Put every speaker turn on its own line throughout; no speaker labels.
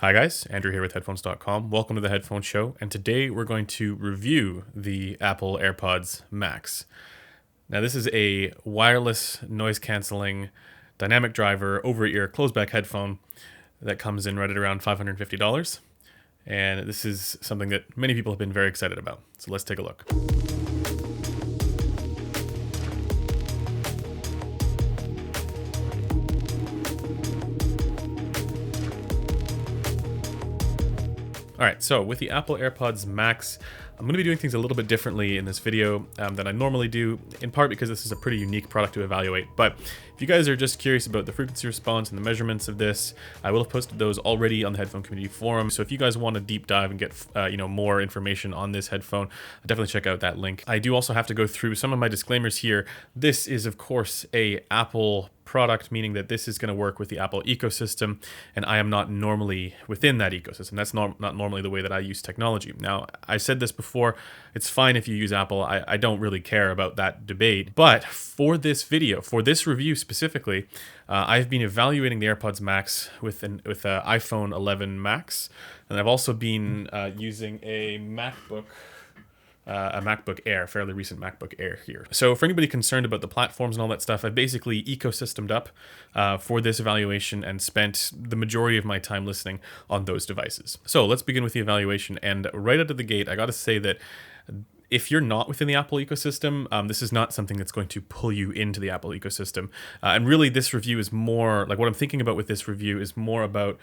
Hi guys, Andrew here with headphones.com. Welcome to the Headphone Show, and today we're going to review the Apple Airpods Max. Now this is a wireless noise cancelling dynamic driver over-ear closed-back headphone that comes in right at around $550. And this is something that many people have been very excited about. So let's take a look. All right, so with the Apple Airpods Max, I'm going to be doing things a little bit differently in this video than I normally do, in part because this is a pretty unique product to evaluate. But if you guys are just curious about the frequency response and the measurements of this, I will have posted those already on the Headphone Community Forum. So if you guys want to deep dive and get more information on this headphone, definitely check out that link. I do also have to go through some of my disclaimers here. This is, of course, a Apple product, meaning that this is going to work with the Apple ecosystem, and I am not normally within that ecosystem. That's not normally the way that I use technology. Now, I said this before, it's fine if you use Apple. I don't really care about that debate. But for this video, for this review specifically, I've been evaluating the AirPods Max with an iPhone 11 Max, and I've also been using a MacBook Air, fairly recent MacBook Air here. So for anybody concerned about the platforms and all that stuff, I've basically ecosystemed up for this evaluation and spent the majority of my time listening on those devices. So let's begin with the evaluation. And right out of the gate, I got to say that if you're not within the Apple ecosystem, this is not something that's going to pull you into the Apple ecosystem. And really, this review is more like what I'm thinking about with this review is more about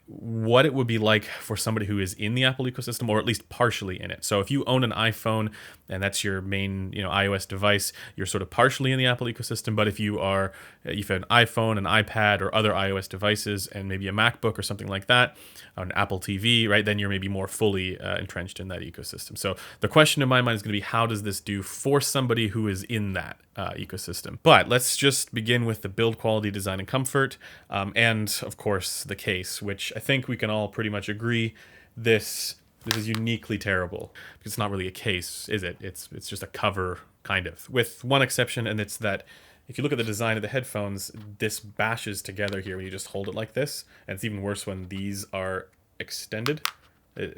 what it would be like for somebody who is in the Apple ecosystem, or at least partially in it. So if you own an iPhone and that's your main iOS device, you're sort of partially in the Apple ecosystem. But if you've an iPhone, an iPad, or other iOS devices, and maybe a MacBook or something like that, an Apple TV, right, then you're maybe more fully entrenched in that ecosystem. So the question in my mind is going to be, how does this do for somebody who is in that ecosystem? But let's just begin with the build quality, design, and comfort, and of course the case, which I think we can all pretty much agree this is uniquely terrible. It's not really a case, is it? It's just a cover, kind of, with one exception, and it's that if you look at the design of the headphones, this bashes together here when you just hold it like this, and it's even worse when these are extended,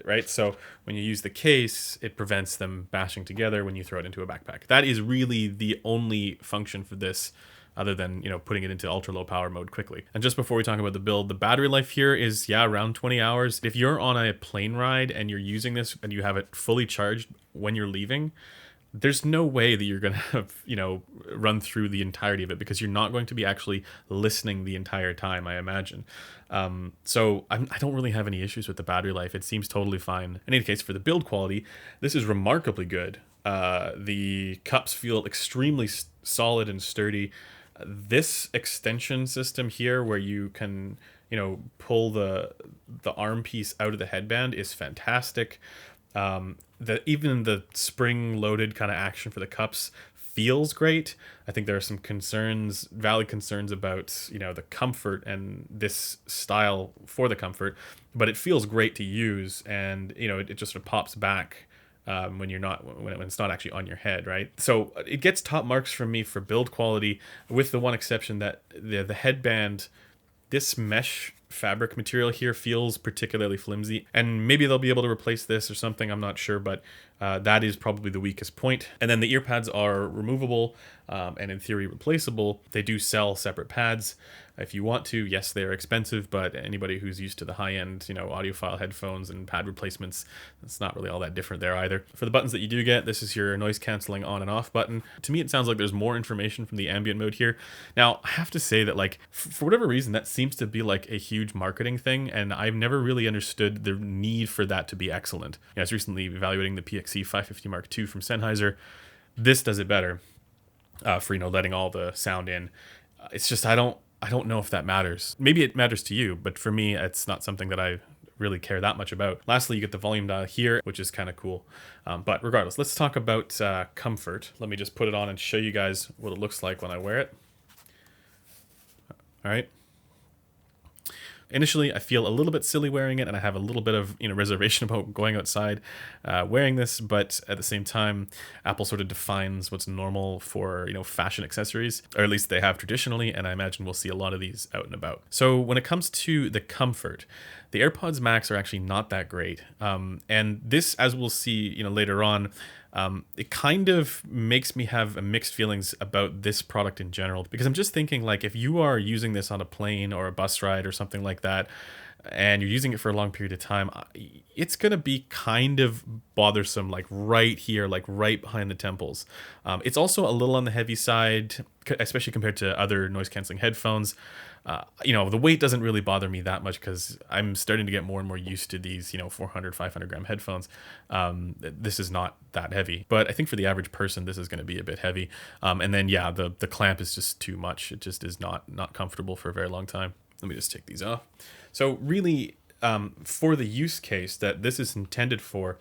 right? So when you use the case, it prevents them bashing together when you throw it into a backpack. That is really the only function for this, other than putting it into ultra low power mode quickly. And just before we talk about the build, the battery life here is around 20 hours. If you're on a plane ride and you're using this and you have it fully charged when you're leaving, there's no way that you're going to run through the entirety of it, because you're not going to be actually listening the entire time, I imagine. So I don't really have any issues with the battery life. It seems totally fine. In any case, for the build quality, this is remarkably good. The cups feel extremely solid and sturdy. This extension system here, where you can pull the arm piece out of the headband, is fantastic. Even the spring-loaded kind of action for the cups feels great. I think there are some valid concerns about the comfort and this style for the comfort, but it feels great to use, and it just sort of pops back when it's not actually on your head, right? So it gets top marks from me for build quality, with the one exception that the headband, this mesh fabric material here, feels particularly flimsy, and maybe they'll be able to replace this or something, I'm not sure, but that is probably the weakest point. And then the ear pads are removable and in theory replaceable. They do sell separate pads if you want to. Yes, they're expensive, but anybody who's used to the high-end audiophile headphones and pad replacements, it's not really all that different there either. For the buttons that you do get, this is your noise cancelling on and off button. To me, it sounds like there's more information from the ambient mode here. Now, I have to say that, like, for whatever reason, that seems to be like a huge marketing thing, and I've never really understood the need for that to be excellent. I was recently evaluating the PXE 550 Mark II from Sennheiser. This does it better for letting all the sound in. It's just I don't know if that matters. Maybe it matters to you, but for me, it's not something that I really care that much about. Lastly, you get the volume dial here, which is kind of cool. But regardless, let's talk about comfort. Let me just put it on and show you guys what it looks like when I wear it. All right. Initially, I feel a little bit silly wearing it, and I have a little bit of reservation about going outside wearing this. But at the same time, Apple sort of defines what's normal for fashion accessories, or at least they have traditionally, and I imagine we'll see a lot of these out and about. So when it comes to the comfort, the AirPods Max are actually not that great, and this, as we'll see later on, it kind of makes me have mixed feelings about this product in general, because I'm just thinking, like, if you are using this on a plane or a bus ride or something like that, and you're using it for a long period of time, it's going to be kind of bothersome, like right here, like right behind the temples. It's also a little on the heavy side, especially compared to other noise canceling headphones. The weight doesn't really bother me that much because I'm starting to get more and more used to these 400, 500 gram headphones. This is not that heavy, but I think for the average person, this is going to be a bit heavy. And then, yeah, the clamp is just too much. It just is not comfortable for a very long time. Let me just take these off. So really, for the use case that this is intended for,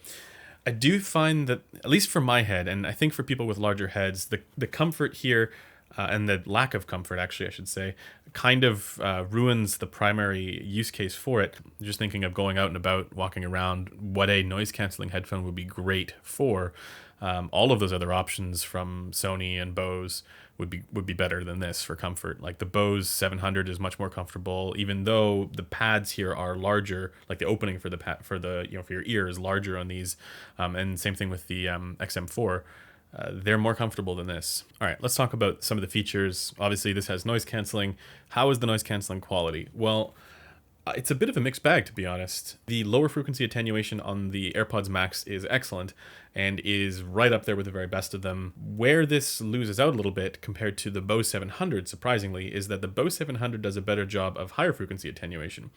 I do find that, at least for my head, and I think for people with larger heads, the comfort here, and the lack of comfort, actually, I should say, kind of ruins the primary use case for it. Just thinking of going out and about, walking around, what a noise canceling headphone would be great for. All of those other options from Sony and Bose would be better than this for comfort. Like the Bose 700 is much more comfortable, even though the pads here are larger. Like the opening for the for your ear is larger on these, and same thing with the XM4. They're more comfortable than this. All right, let's talk about some of the features. Obviously, this has noise canceling. How is the noise canceling quality? Well, it's a bit of a mixed bag, to be honest. The lower frequency attenuation on the AirPods Max is excellent and is right up there with the very best of them. Where this loses out a little bit compared to the Bose 700, surprisingly, is that the Bose 700 does a better job of higher frequency attenuation.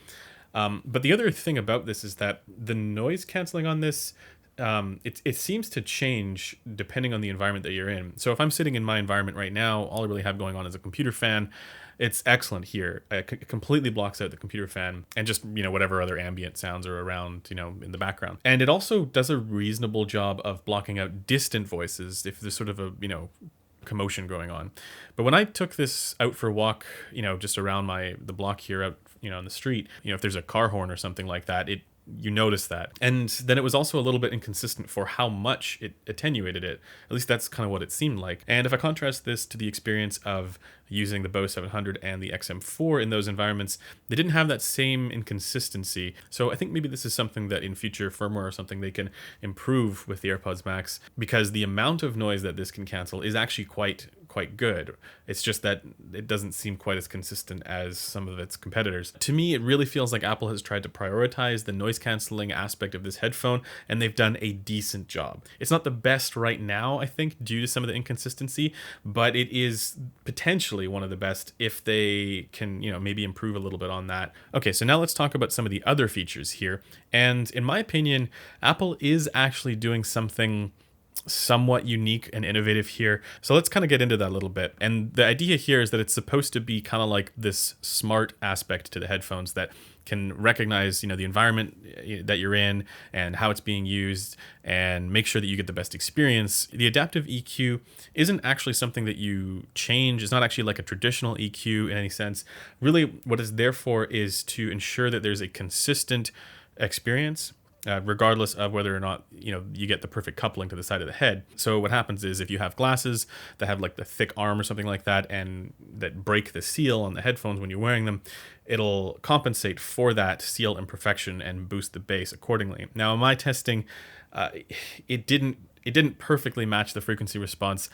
But the other thing about this is that the noise canceling on this, it seems to change depending on the environment that you're in. So if I'm sitting in my environment right now, all I really have going on is a computer fan. It's excellent here. It completely blocks out the computer fan and just, whatever other ambient sounds are around, in the background. And it also does a reasonable job of blocking out distant voices if there's sort of a, commotion going on. But when I took this out for a walk, just around the block here out, on the street, if there's a car horn or something like that, you notice that. And then it was also a little bit inconsistent for how much it attenuated it. At least that's kind of what it seemed like. And if I contrast this to the experience of using the Bose 700 and the XM4 in those environments, they didn't have that same inconsistency. So I think maybe this is something that in future firmware or something they can improve with the AirPods Max, because the amount of noise that this can cancel is actually quite good. It's just that it doesn't seem quite as consistent as some of its competitors. To me, it really feels like Apple has tried to prioritize the noise canceling aspect of this headphone, and they've done a decent job. It's not the best right now, I think, due to some of the inconsistency, but it is potentially one of the best if they can, maybe improve a little bit on that. Okay, so now let's talk about some of the other features here. And in my opinion, Apple is actually doing something somewhat unique and innovative here. So let's kind of get into that a little bit. And the idea here is that it's supposed to be kind of like this smart aspect to the headphones that can recognize, the environment that you're in and how it's being used and make sure that you get the best experience. The adaptive EQ isn't actually something that you change. It's not actually like a traditional EQ in any sense. Really, what it's there for is to ensure that there's a consistent experience, regardless of whether or not you get the perfect coupling to the side of the head. So what happens is if you have glasses that have like the thick arm or something like that and that break the seal on the headphones when you're wearing them, it'll compensate for that seal imperfection and boost the bass accordingly. Now in my testing, it didn't perfectly match the frequency response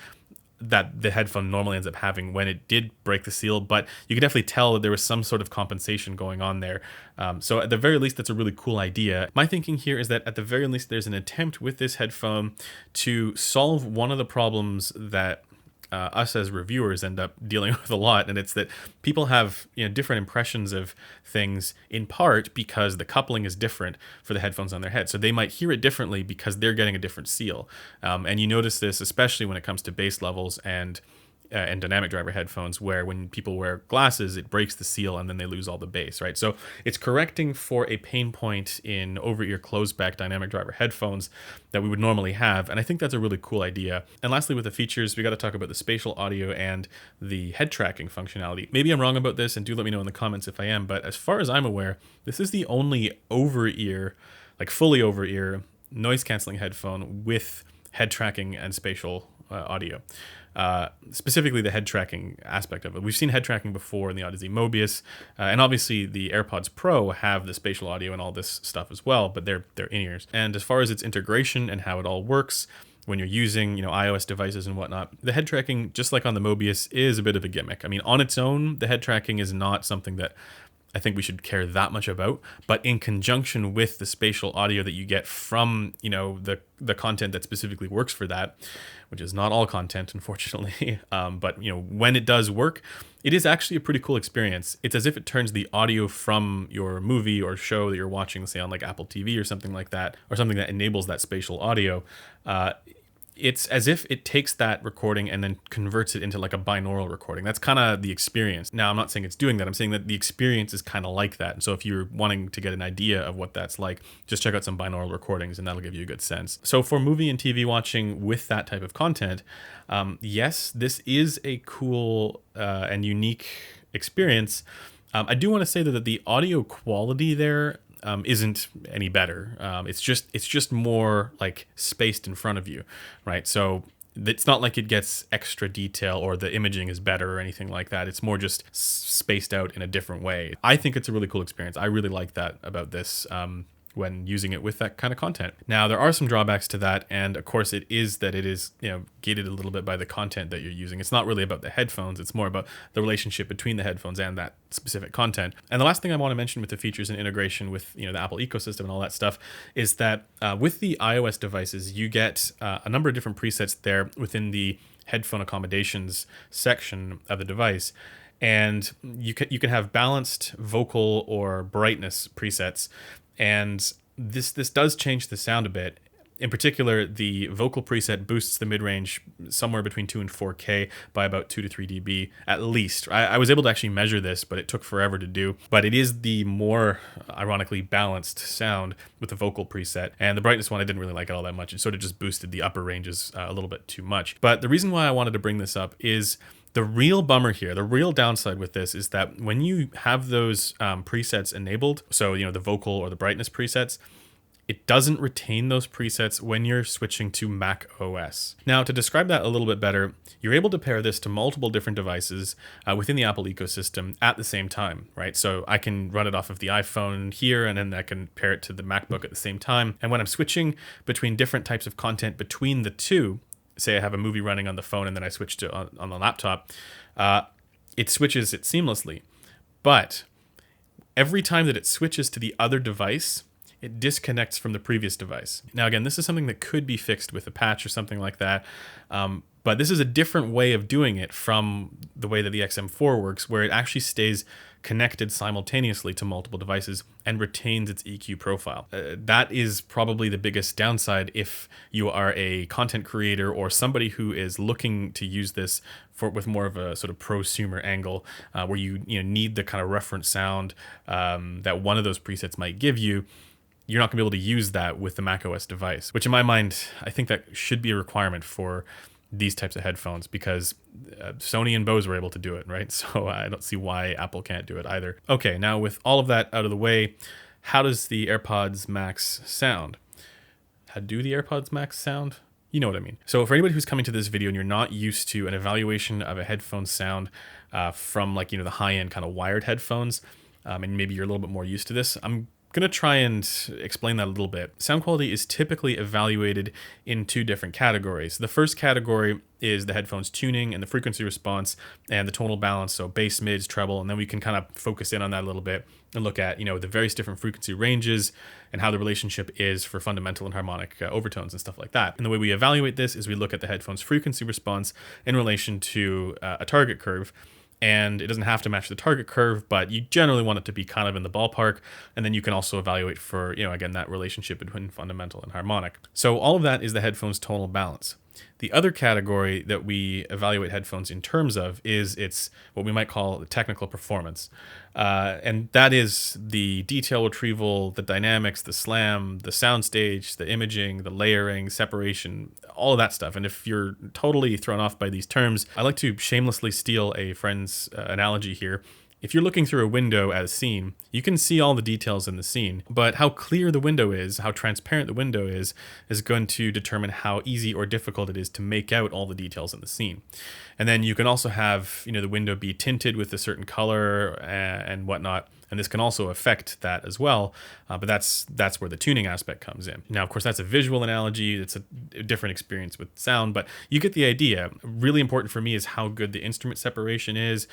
that the headphone normally ends up having when it did break the seal, but you could definitely tell that there was some sort of compensation going on there. So at the very least, that's a really cool idea. My thinking here is that at the very least, there's an attempt with this headphone to solve one of the problems that us as reviewers end up dealing with a lot, and it's that people have different impressions of things, in part because the coupling is different for the headphones on their head. So they might hear it differently because they're getting a different seal. And you notice this especially when it comes to bass levels and and dynamic driver headphones, where when people wear glasses, it breaks the seal and then they lose all the bass, right? So it's correcting for a pain point in over-ear closed-back dynamic driver headphones that we would normally have, and I think that's a really cool idea. And lastly, with the features, we got to talk about the spatial audio and the head tracking functionality. Maybe I'm wrong about this, and do let me know in the comments if I am, but as far as I'm aware, this is the only over-ear, like fully over-ear, noise-canceling headphone with head tracking and spatial audio. Specifically the head tracking aspect of it. We've seen head tracking before in the Odyssey Mobius, and obviously the AirPods Pro have the spatial audio and all this stuff as well, but they're in-ears. And as far as its integration and how it all works when you're using, iOS devices and whatnot, the head tracking, just like on the Mobius, is a bit of a gimmick. I mean, on its own, the head tracking is not something that I think we should care that much about, but in conjunction with the spatial audio that you get from, the content that specifically works for that, which is not all content, unfortunately, but, when it does work, it is actually a pretty cool experience. It's as if it turns the audio from your movie or show that you're watching, say on like Apple TV or something like that, or something that enables that spatial audio. It's as if it takes that recording and then converts it into like a binaural recording. That's kind of the experience. Now, I'm not saying it's doing that. I'm saying that the experience is kind of like that. And so if you're wanting to get an idea of what that's like, just check out some binaural recordings and that'll give you a good sense. So for movie and TV watching with that type of content, yes, this is a cool and unique experience. I do want to say that the audio quality there isn't any better. It's just more like spaced in front of you, right? So it's not like it gets extra detail or the imaging is better or anything like that. It's more just spaced out in a different way. I think it's a really cool experience. I really like that about this when using it with that kind of content. Now, there are some drawbacks to that, and of course it is gated a little bit by the content that you're using. It's not really about the headphones, it's more about the relationship between the headphones and that specific content. And the last thing I want to mention with the features and integration with the Apple ecosystem and all that stuff is that with the iOS devices, you get a number of different presets there within the headphone accommodations section of the device. And you can have balanced vocal or brightness presets. And this does change the sound a bit. In particular, the vocal preset boosts the mid-range somewhere between 2 and 4K by about 2 to 3 dB at least. I was able to actually measure this, but it took forever to do. But it is the more, ironically, balanced sound with the vocal preset. And the brightness one, I didn't really like it all that much. It sort of just boosted the upper ranges a little bit too much. But the reason why I wanted to bring this up is the real bummer here, the real downside with this is that when you have those presets enabled, so, the vocal or the brightness presets, it doesn't retain those presets when you're switching to Mac OS. Now, to describe that a little bit better, you're able to pair this to multiple different devices within the Apple ecosystem at the same time, right? So I can run it off of the iPhone here, and then I can pair it to the MacBook at the same time. And when I'm switching between different types of content between the two, say I have a movie running on the phone and then I switch to on the laptop, it switches it seamlessly. But every time that it switches to the other device, it disconnects from the previous device. Now, again, this is something that could be fixed with a patch or something like that. But this is a different way of doing it from the way that the XM4 works, where it actually stays connected simultaneously to multiple devices and retains its EQ profile. That is probably the biggest downside if you are a content creator or somebody who is looking to use this with more of a sort of prosumer angle, where you need the kind of reference sound that one of those presets might give you. You're not going to be able to use that with the macOS device, which in my mind, I think that should be a requirement for these types of headphones, because Sony and Bose were able to do it, right? So I don't see why Apple can't do it either. Okay, now with all of that out of the way, how does the AirPods Max sound? How do the AirPods Max sound? You know what I mean. So for anybody who's coming to this video and you're not used to an evaluation of a headphone sound from like, the high-end kind of wired headphones, and maybe you're a little bit more used to this, I'm going to try and explain that a little bit. Sound quality is typically evaluated in two different categories. The first category is the headphone's tuning and the frequency response and the tonal balance, so bass, mids, treble, and then we can kind of focus in on that a little bit and look at, the various different frequency ranges and how the relationship is for fundamental and harmonic overtones and stuff like that. And the way we evaluate this is we look at the headphone's frequency response in relation to a target curve. And it doesn't have to match the target curve, but you generally want it to be kind of in the ballpark. And then you can also evaluate for, again, that relationship between fundamental and harmonic. So all of that is the headphone's tonal balance. The other category that we evaluate headphones in terms of is its what we might call technical performance. And that is the detail retrieval, the dynamics, the slam, the soundstage, the imaging, the layering, separation, all of that stuff. And if you're totally thrown off by these terms, I like to shamelessly steal a friend's analogy here. If you're looking through a window as seen, you can see all the details in the scene, but how clear the window is, how transparent the window is going to determine how easy or difficult it is to make out all the details in the scene. And then you can also have, the window be tinted with a certain color and whatnot. And this can also affect that as well, but that's where the tuning aspect comes in. Now, of course, that's a visual analogy. It's a different experience with sound, but you get the idea. Really important for me is how good the instrument separation is,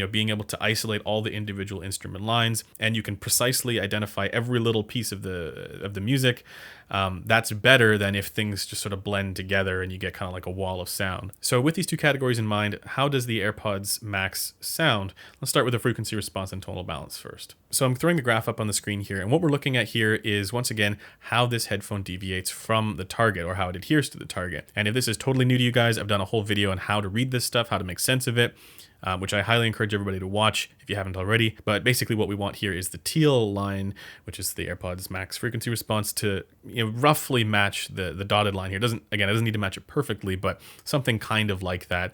being able to isolate all the individual instrument lines, and you can precisely identify every little piece of the music. That's better than if things just sort of blend together and you get kind of like a wall of sound. So with these two categories in mind, how does the AirPods Max sound? Let's start with the frequency response and tonal balance first. So I'm throwing the graph up on the screen here, and what we're looking at here is, once again, how this headphone deviates from the target, or how it adheres to the target. And if this is totally new to you guys, I've done a whole video on how to read this stuff, how to make sense of it, which I highly encourage everybody to watch if you haven't already. But basically what we want here is the teal line, which is the AirPods Max frequency response, to roughly match the dotted line here. It doesn't need to match it perfectly, but something kind of like that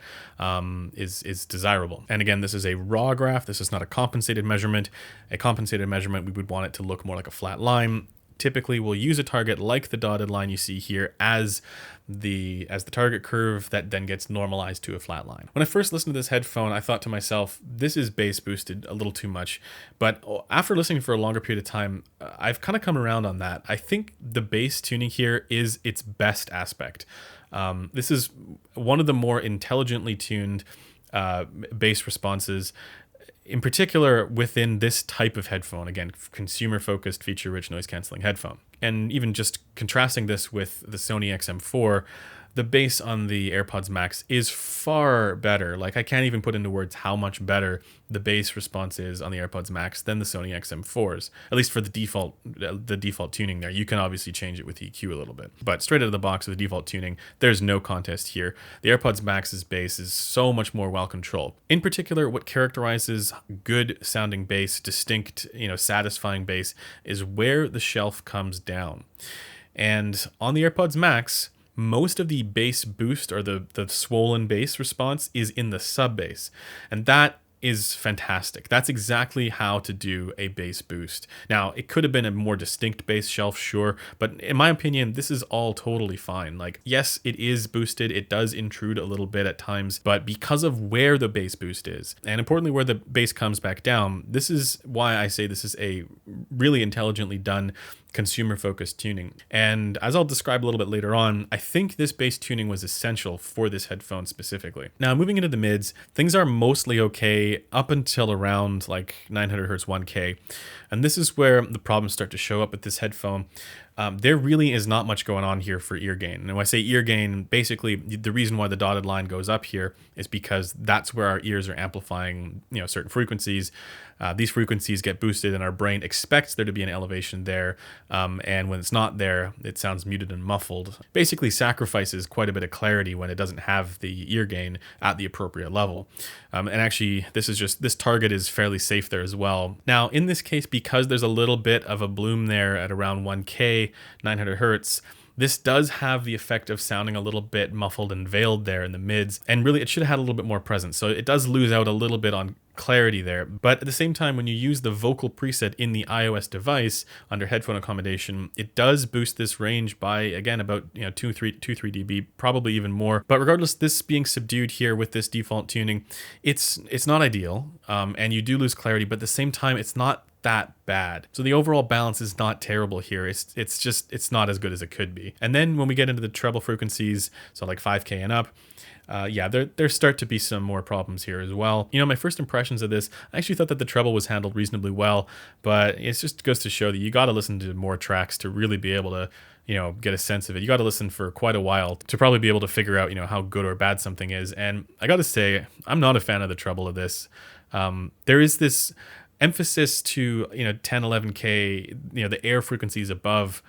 is desirable. And again, this is a raw graph. This is not a compensated measurement. A compensated measurement, we would want it to look more like a flat line. Typically, we'll use a target like the dotted line you see here as the target curve that then gets normalized to a flat line. When I first listened to this headphone, I thought to myself, this is bass boosted a little too much. But after listening for a longer period of time, I've kind of come around on that. I think the bass tuning here is its best aspect. This is one of the more intelligently tuned bass responses, in particular within this type of headphone. Again, consumer-focused, feature-rich, noise-canceling headphone. And even just contrasting this with the Sony XM4, the bass on the AirPods Max is far better. Like, I can't even put into words how much better the bass response is on the AirPods Max than the Sony XM4s, at least for the default tuning there. You can obviously change it with EQ a little bit, but straight out of the box with the default tuning, there's no contest here. The AirPods Max's bass is so much more well controlled. In particular, what characterizes good sounding bass, distinct, satisfying bass, is where the shelf comes down. And on the AirPods Max, most of the bass boost, or the swollen bass response, is in the sub bass. And that is fantastic. That's exactly how to do a bass boost. Now, it could have been a more distinct bass shelf, sure, but in my opinion, this is all totally fine. Like, yes, it is boosted. It does intrude a little bit at times, but because of where the bass boost is, and importantly, where the bass comes back down, this is why I say this is a really intelligently done consumer-focused tuning. And as I'll describe a little bit later on, I think this bass tuning was essential for this headphone specifically. Now, moving into the mids, things are mostly okay up until around like 900 hertz 1K. And this is where the problems start to show up with this headphone. There really is not much going on here for ear gain. And when I say ear gain, basically the reason why the dotted line goes up here is because that's where our ears are amplifying, certain frequencies. These frequencies get boosted and our brain expects there to be an elevation there. And when it's not there, it sounds muted and muffled. Basically sacrifices quite a bit of clarity when it doesn't have the ear gain at the appropriate level. And actually, this target is fairly safe there as well. Now, in this case, because there's a little bit of a bloom there at around 1K, 900 hertz, this does have the effect of sounding a little bit muffled and veiled there in the mids, and really it should have had a little bit more presence. So it does lose out a little bit on clarity there. But at the same time, when you use the vocal preset in the iOS device under headphone accommodation, it does boost this range by, again, about 2-3 dB, probably even more. But regardless, this being subdued here with this default tuning, it's not ideal, and you do lose clarity, but at the same time, it's not that bad. So the overall balance is not terrible here. It's not as good as it could be. And then when we get into the treble frequencies, so like 5K and up, there start to be some more problems here as well. My first impressions of this, I actually thought that the treble was handled reasonably well, but it just goes to show that you got to listen to more tracks to really be able to get a sense of it. You got to listen for quite a while to probably be able to figure out how good or bad something is. And I got to say, I'm not a fan of the treble of this. There is this emphasis to 10, 11K, the air frequencies above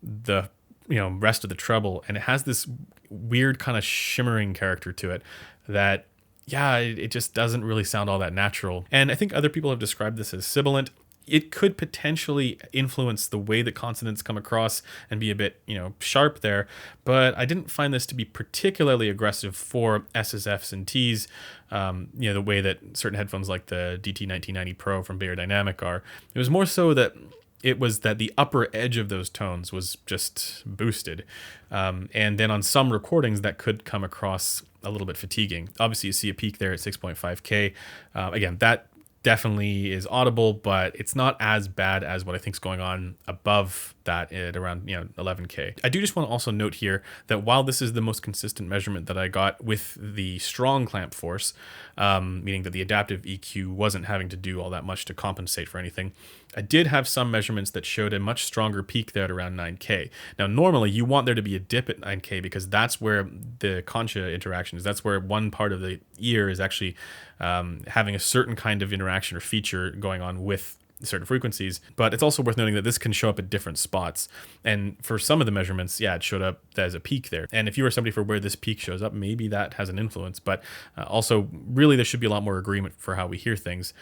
the rest of the treble, and it has this weird kind of shimmering character to it that, yeah, it just doesn't really sound all that natural. And I think other people have described this as sibilant. It could potentially influence the way that consonants come across and be a bit, sharp there. But I didn't find this to be particularly aggressive for S's, F's, and T's, the way that certain headphones like the DT1990 Pro from Beyerdynamic are. It was more so that it was that the upper edge of those tones was just boosted. And then on some recordings, that could come across a little bit fatiguing. Obviously, you see a peak there at 6.5K. Again, that definitely is audible, but it's not as bad as what I think is going on above that at around 11K. I do just want to also note here that while this is the most consistent measurement that I got with the strong clamp force, meaning that the adaptive EQ wasn't having to do all that much to compensate for anything, I did have some measurements that showed a much stronger peak there at around 9K. Now, normally you want there to be a dip at 9K because that's where the concha interaction is. That's where one part of the ear is actually having a certain kind of interaction or feature going on with certain frequencies. But it's also worth noting that this can show up at different spots. And for some of the measurements, yeah, it showed up as a peak there. And if you are somebody for where this peak shows up, maybe that has an influence. But also, really, there should be a lot more agreement for how we hear things.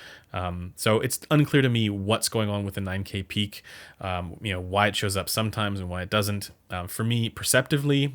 So it's unclear to me what's going on with the 9K peak, why it shows up sometimes and why it doesn't. For me, perceptively,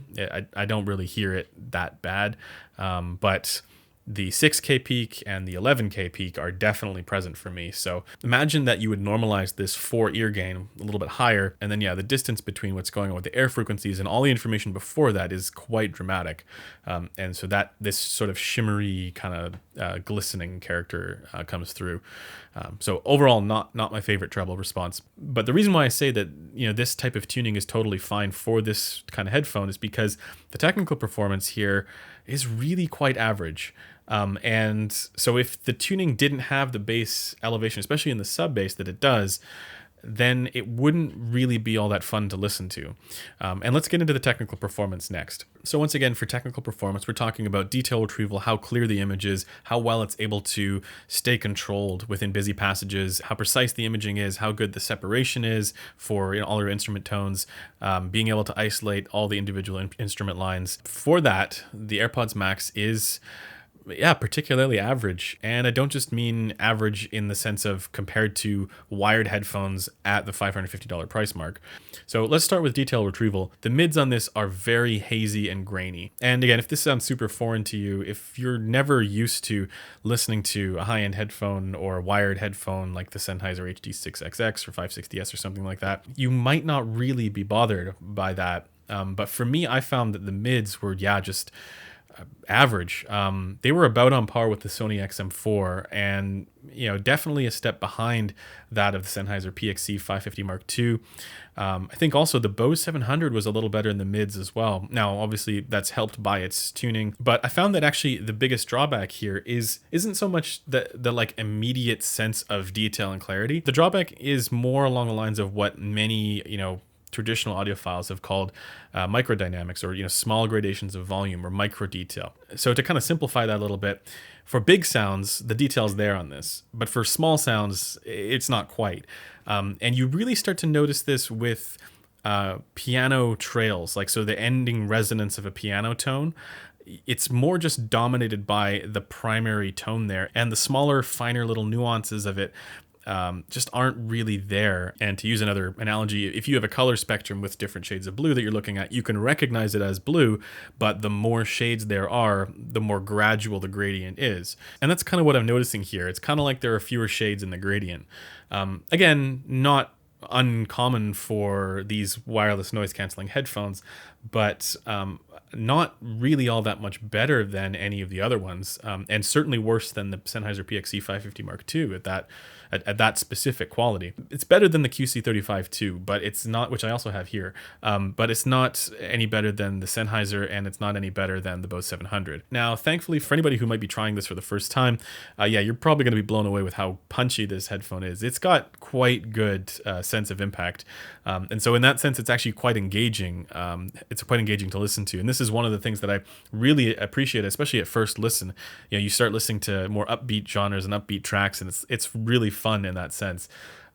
I don't really hear it that bad. But the 6K peak and the 11K peak are definitely present for me. So imagine that you would normalize this for ear gain a little bit higher. And then, yeah, the distance between what's going on with the air frequencies and all the information before that is quite dramatic. And so that this sort of shimmery kind of glistening character comes through. So overall, not my favorite treble response. But the reason why I say that, this type of tuning is totally fine for this kind of headphone is because the technical performance here is really quite average. And so if the tuning didn't have the bass elevation, especially in the sub bass that it does, then it wouldn't really be all that fun to listen to. And let's get into the technical performance next. So once again, for technical performance, we're talking about detail retrieval, how clear the image is, how well it's able to stay controlled within busy passages, how precise the imaging is, how good the separation is for all your instrument tones, being able to isolate all the individual instrument lines. For that, the AirPods Max is particularly average. And I don't just mean average in the sense of compared to wired headphones at the $550 price mark. So let's start with detail retrieval. The mids on this are very hazy and grainy. And again, if this sounds super foreign to you, if you're never used to listening to a high-end headphone or a wired headphone like the Sennheiser HD6XX or 560S or something like that, you might not really be bothered by that. But for me, I found that the mids were, just average. They were about on par with the Sony XM4 and, definitely a step behind that of the Sennheiser PXC 550 Mark II. I think also the Bose 700 was a little better in the mids as well. Now, obviously that's helped by its tuning, but I found that actually the biggest drawback here isn't so much the like immediate sense of detail and clarity. The drawback is more along the lines of what many, traditional audiophiles have called microdynamics, or small gradations of volume, or micro detail. So to kind of simplify that a little bit, for big sounds the detail's there on this, but for small sounds it's not quite. And you really start to notice this with piano trails, so the ending resonance of a piano tone. It's more just dominated by the primary tone there, and the smaller, finer little nuances of it just aren't really there. And to use another analogy, if you have a color spectrum with different shades of blue that you're looking at, you can recognize it as blue, but the more shades there are, the more gradual the gradient is. And that's kind of what I'm noticing here. It's kind of like there are fewer shades in the gradient. Again, not uncommon for these wireless noise canceling headphones, but not really all that much better than any of the other ones, and certainly worse than the Sennheiser PXC 550 Mark II at that specific quality. It's better than the QC35 too, but it's not, which I also have here, but it's not any better than the Sennheiser, and it's not any better than the Bose 700. Now, thankfully, for anybody who might be trying this for the first time, you're probably going to be blown away with how punchy this headphone is. It's got quite good sense of impact, and so in that sense, it's actually quite engaging. It's quite engaging to listen to, and this is one of the things that I really appreciate, especially at first listen. You start listening to more upbeat genres and upbeat tracks, and it's really fun in that sense.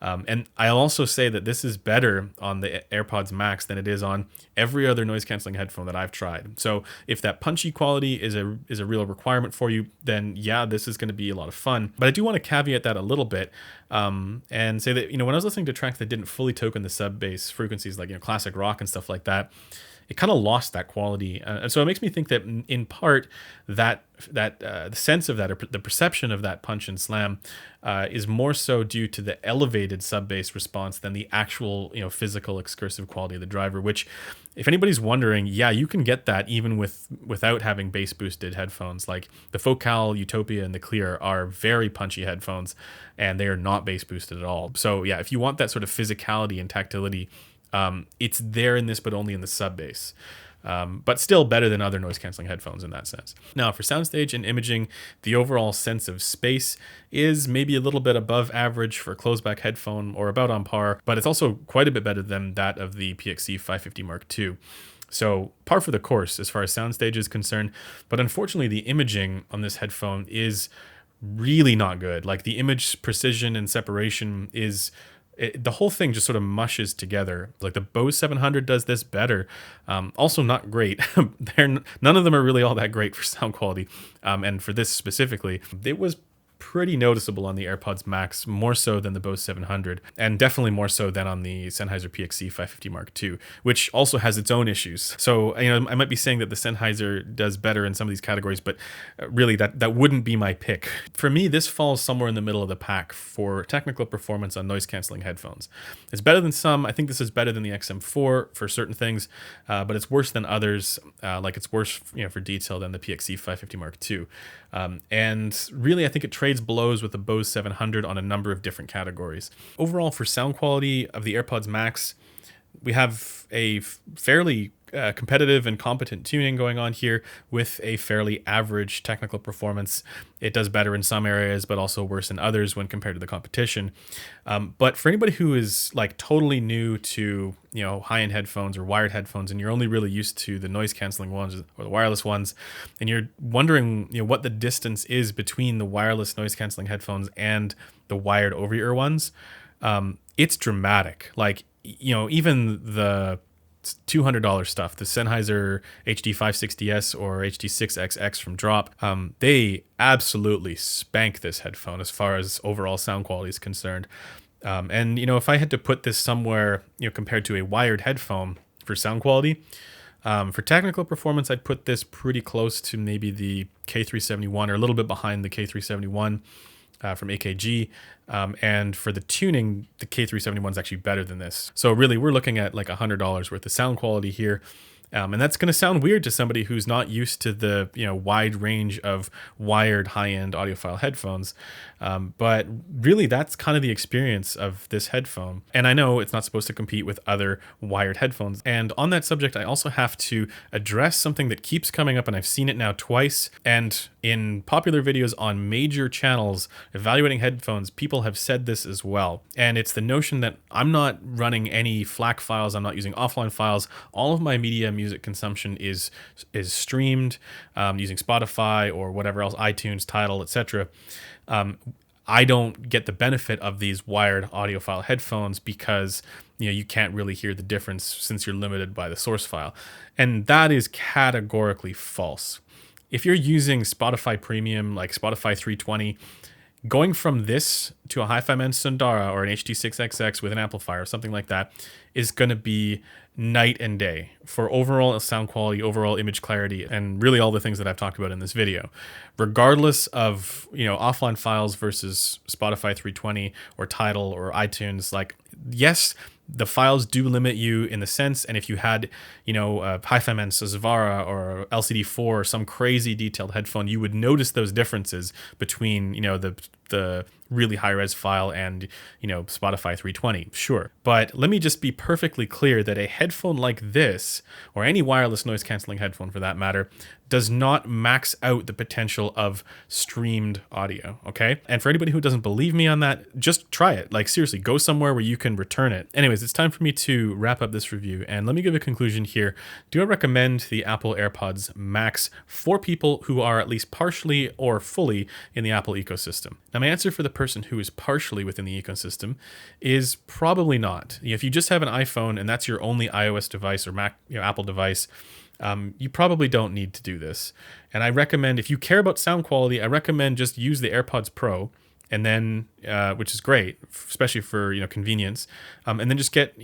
And I'll also say that this is better on the AirPods Max than it is on every other noise canceling headphone that I've tried. So if that punchy quality is a real requirement for you, then yeah, this is going to be a lot of fun. But I do want to caveat that a little bit, and say that, when I was listening to tracks that didn't fully token the sub bass frequencies, like classic rock and stuff like that, it kind of lost that quality. And so it makes me think that in part that the sense of that, or the perception of that punch and slam, is more so due to the elevated sub bass response than the actual physical excursive quality of the driver. Which, if anybody's wondering, yeah, you can get that even without having bass boosted headphones. Like the Focal, Utopia, and the Clear are very punchy headphones, and they are not bass boosted at all. So yeah, if you want that sort of physicality and tactility, it's there in this, but only in the sub bass. But still better than other noise canceling headphones in that sense. Now, for soundstage and imaging, the overall sense of space is maybe a little bit above average for a closed back headphone, or about on par, but it's also quite a bit better than that of the PXC 550 Mark II. So par for the course as far as soundstage is concerned. But unfortunately, the imaging on this headphone is really not good. Like, the image precision and separation the whole thing just sort of mushes together. Like the Bose 700 does this better. Also not great. None of them are really all that great for sound quality. And for this specifically, it was pretty noticeable on the AirPods Max, more so than the Bose 700, and definitely more so than on the Sennheiser PXC 550 Mark II, which also has its own issues. So, I might be saying that the Sennheiser does better in some of these categories, but really that wouldn't be my pick. For me, this falls somewhere in the middle of the pack for technical performance on noise canceling headphones. It's better than some. I think this is better than the XM4 for certain things, but it's worse than others. Like it's worse, for detail than the PXC 550 Mark II. And really, I think it trades blows with the Bose 700 on a number of different categories. Overall, for sound quality of the AirPods Max, we have a fairly competitive and competent tuning going on here with a fairly average technical performance. It does better in some areas, but also worse in others when compared to the competition. But for anybody who is like totally new to high-end headphones or wired headphones, and you're only really used to the noise canceling ones or the wireless ones, and you're wondering what the distance is between the wireless noise canceling headphones and the wired over-ear ones, it's dramatic. Like, even the $200 stuff, the Sennheiser HD560S or HD6XX from Drop, they absolutely spank this headphone as far as overall sound quality is concerned. And if I had to put this somewhere, compared to a wired headphone for sound quality, for technical performance, I'd put this pretty close to maybe the K371, or a little bit behind the K371 from AKG. And for the tuning, the K371 is actually better than this. So really, we're looking at like $100 worth of sound quality here. And that's going to sound weird to somebody who's not used to the wide range of wired high-end audiophile headphones. But really, that's kind of the experience of this headphone. And I know it's not supposed to compete with other wired headphones. And on that subject, I also have to address something that keeps coming up, and I've seen it now twice. And in popular videos on major channels evaluating headphones, people have said this as well. And it's the notion that I'm not running any FLAC files, I'm not using offline files. All of my media music consumption is streamed using Spotify or whatever else, iTunes, Tidal, etc. I don't get the benefit of these wired audiophile headphones because you can't really hear the difference since you're limited by the source file. And that is categorically false. If you're using Spotify Premium, like Spotify 320, going from this to a Hi-Fi Man Sundara or an HD6XX with an amplifier or something like that is going to be night and day for overall sound quality, overall image clarity, and really all the things that I've talked about in this video. Regardless of, offline files versus Spotify 320 or Tidal or iTunes, like, yes, the files do limit you in the sense, and if you had, a Hi-Fi Man Zavara or LCD4 or some crazy detailed headphone, you would notice those differences between, the really high-res file and, Spotify 320, sure. But let me just be perfectly clear that a headphone like this, or any wireless noise-canceling headphone for that matter, does not max out the potential of streamed audio, okay? And for anybody who doesn't believe me on that, just try it. Like, seriously, go somewhere where you can return it. Anyways, it's time for me to wrap up this review, and let me give a conclusion here. Do I recommend the Apple AirPods Max for people who are at least partially or fully in the Apple ecosystem? Now, my answer for the person who is partially within the ecosystem is probably not. If you just have an iPhone and that's your only iOS device or Mac, Apple device, you probably don't need to do this. And I recommend, if you care about sound quality, I recommend just use the AirPods Pro, and then which is great, especially for convenience. And then just get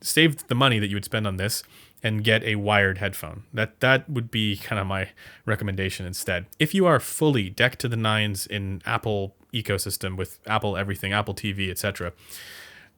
save the money that you would spend on this and get a wired headphone. That would be kind of my recommendation instead. If you are fully decked to the nines in Apple ecosystem with Apple everything, Apple TV, etc.,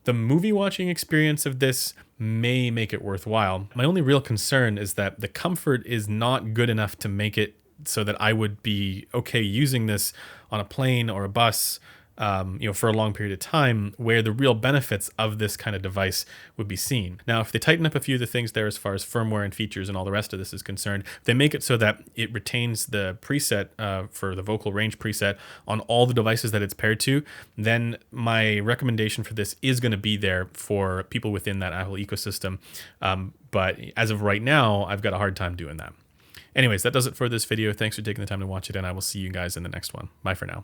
the movie watching experience of this may make it worthwhile. My only real concern is that the comfort is not good enough to make it so that I would be okay using this on a plane or a bus, for a long period of time, where the real benefits of this kind of device would be seen. Now, if they tighten up a few of the things there as far as firmware and features and all the rest of this is concerned, they make it so that it retains the preset for the vocal range preset on all the devices that it's paired to, then my recommendation for this is going to be there for people within that Apple ecosystem. But as of right now, I've got a hard time doing that. Anyways, that does it for this video. Thanks for taking the time to watch it, and I will see you guys in the next one. Bye for now.